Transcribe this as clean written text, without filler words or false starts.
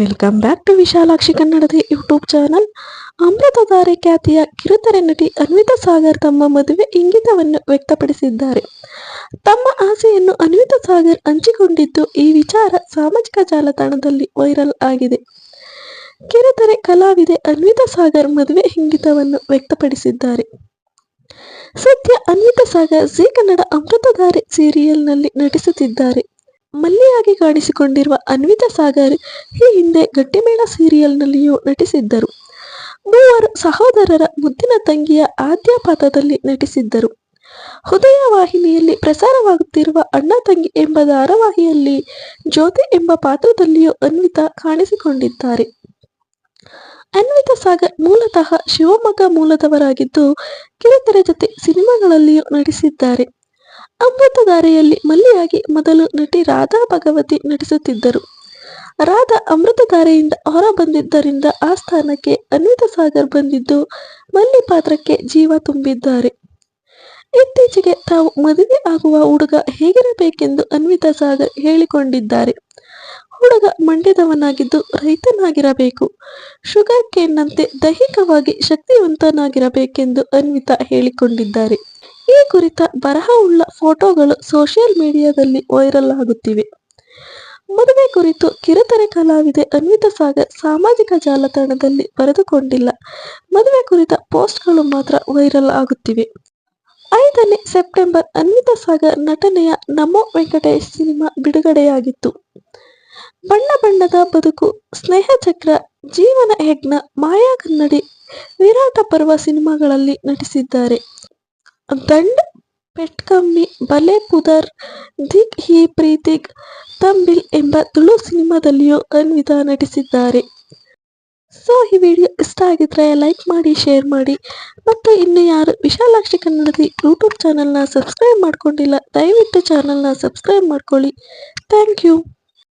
Welcome back to Vishalakshi ಕನ್ನಡದ YouTube channel. Amruthadhaare ಖ್ಯಾತಿಯ ಕಿರುತೆರೆ ನಟಿ ಅನ್ವಿತಾ ಸಾಗರ್ ತಮ್ಮ ಮದುವೆ ಇಂಗಿತವನ್ನು ವ್ಯಕ್ತಪಡಿಸಿದ್ದಾರೆ. ತಮ್ಮ ಆಸೆಯನ್ನು ಅನ್ವಿತಾ ಸಾಗರ್ ಹಂಚಿಕೊಂಡಿದ್ದು ಈ ವಿಚಾರ ಸಾಮಾಜಿಕ ಜಾಲತಾಣದಲ್ಲಿ ವೈರಲ್ ಆಗಿದೆ. ಕಿರುತೆರೆ ಕಲಾವಿದೆ ಅನ್ವಿತಾ ಸಾಗರ್ ಮದುವೆ ಇಂಗಿತವನ್ನು ವ್ಯಕ್ತಪಡಿಸಿದ್ದಾರೆ. ಸದ್ಯ ಅನ್ವಿತಾ ಸಾಗರ್ ಜೀ ಕನ್ನಡ ಅಮೃತಧಾರೆ ಸೀರಿಯಲ್ನಲ್ಲಿ ನಟಿಸುತ್ತಿದ್ದಾರೆ. ಮಲ್ಲಿಯಾಗಿ ಕಾಣಿಸಿಕೊಂಡಿರುವ ಅನ್ವಿತಾ ಸಾಗರ್ ಈ ಹಿಂದೆ ಗಟ್ಟಿಮೇಳ ಸೀರಿಯಲ್ನಲ್ಲಿಯೂ ನಟಿಸಿದ್ದರು. ಮೂವರು ಸಹೋದರರ ಮುದ್ದಿನ ತಂಗಿಯ ಆದ್ಯ ಪಾತ್ರದಲ್ಲಿ ನಟಿಸಿದ್ದರು. ಉದಯ ವಾಹಿನಿಯಲ್ಲಿ ಪ್ರಸಾರವಾಗುತ್ತಿರುವ ಅಣ್ಣ ತಂಗಿ ಎಂಬ ಧಾರಾವಾಹಿಯಲ್ಲಿ ಜ್ಯೋತಿ ಎಂಬ ಪಾತ್ರದಲ್ಲಿಯೂ ಅನ್ವಿತಾ ಕಾಣಿಸಿಕೊಂಡಿದ್ದಾರೆ. ಅನ್ವಿತಾ ಸಾಗರ್ ಮೂಲತಃ ಶಿವಮೊಗ್ಗ ಮೂಲದವರಾಗಿದ್ದು, ಕಿರುತೆರೆ ಜೊತೆ ಸಿನಿಮಾಗಳಲ್ಲಿಯೂ ನಟಿಸಿದ್ದಾರೆ. ಅಮೃತಧಾರೆಯಲ್ಲಿ ಮಲ್ಲಿಯಾಗಿ ಮೊದಲು ನಟಿ ರಾಧಾ ಭಗವತಿ ನಟಿಸುತ್ತಿದ್ದರು. ರಾಧಾ ಅಮೃತಧಾರೆಯಿಂದ ಹೊರ ಬಂದಿದ್ದರಿಂದ ಆ ಸ್ಥಾನಕ್ಕೆ ಅನ್ವಿತಾ ಸಾಗರ್ ಬಂದಿದ್ದು, ಮಲ್ಲಿ ಪಾತ್ರಕ್ಕೆ ಜೀವ ತುಂಬಿದ್ದಾರೆ. ಇತ್ತೀಚೆಗೆ ತಾವು ಮದುವೆ ಆಗುವ ಹುಡುಗ ಹೇಗಿರಬೇಕೆಂದು ಅನ್ವಿತಾ ಸಾಗರ್ ಹೇಳಿಕೊಂಡಿದ್ದಾರೆ. ಹುಡುಗ ಮಂಡ್ಯದವನಾಗಿದ್ದು ರೈತನಾಗಿರಬೇಕು, ಶುಗರ್ ಕೇನ್ನಂತೆ ದೈಹಿಕವಾಗಿ ಶಕ್ತಿವಂತನಾಗಿರಬೇಕೆಂದು ಅನ್ವಿತಾ ಹೇಳಿಕೊಂಡಿದ್ದಾರೆ. ಈ ಕುರಿತ ಬರಹವುಳ್ಳ ಫೋಟೋಗಳು ಸೋಷಿಯಲ್ ಮೀಡಿಯಾದಲ್ಲಿ ವೈರಲ್ ಆಗುತ್ತಿವೆ. ಮದುವೆ ಕುರಿತು ಕಿರುತೆರೆ ಕಲಾವಿದೆ ಅನ್ವಿತಾ ಸಾಗರ್ ಸಾಮಾಜಿಕ ಜಾಲತಾಣದಲ್ಲಿ ಬರೆದುಕೊಂಡಿಲ್ಲ. ಮದುವೆ ಕುರಿತ ಪೋಸ್ಟ್ಗಳು ಮಾತ್ರ ವೈರಲ್ ಆಗುತ್ತಿವೆ. 5ನೇ ಸೆಪ್ಟೆಂಬರ್ ಅನ್ವಿತಾ ಸಾಗರ್ ನಟನೆಯ ನಮೋ ವೆಂಕಟೇಶ್ ಸಿನಿಮಾ ಬಿಡುಗಡೆಯಾಗಿತ್ತು. ಬಣ್ಣ ಬಣ್ಣದ ಬದುಕು, ಸ್ನೇಹಚಕ್ರ, ಜೀವನ ಯಜ್ಞ, ಮಾಯಾ ಕನ್ನಡಿ, ವಿರಾಟ ಪರ್ವ ಸಿನಿಮಾಗಳಲ್ಲಿ ನಟಿಸಿದ್ದಾರೆ. ದಂಡ್, ಪೆಟ್ ಕಮ್ಮಿ, ಬಲೆ ಪುದರ್, ದಿಗ್ ಹಿ ಪ್ರೀತಿಗ್, ತಂಬಿಲ್ ಎಂಬ ತುಳು ಸಿನಿಮಾದಲ್ಲಿಯೂ ಅನ್ವಿತಾ ನಟಿಸಿದ್ದಾರೆ. ಸೊ ಈ ವಿಡಿಯೋ ಇಷ್ಟ ಆಗಿದ್ರೆ ಲೈಕ್ ಮಾಡಿ, ಶೇರ್ ಮಾಡಿ. ಮತ್ತು ಇನ್ನು ಯಾರು ವಿಶಾಲಾಕ್ಷಿ ಕನ್ನಡದ ಯೂಟ್ಯೂಬ್ ಚಾನಲ್ನ ಸಬ್ಸ್ಕ್ರೈಬ್ ಮಾಡ್ಕೊಂಡಿಲ್ಲ, ದಯವಿಟ್ಟು ಚಾನಲ್ನ ಸಬ್ಸ್ಕ್ರೈಬ್ ಮಾಡ್ಕೊಳ್ಳಿ. Thank you.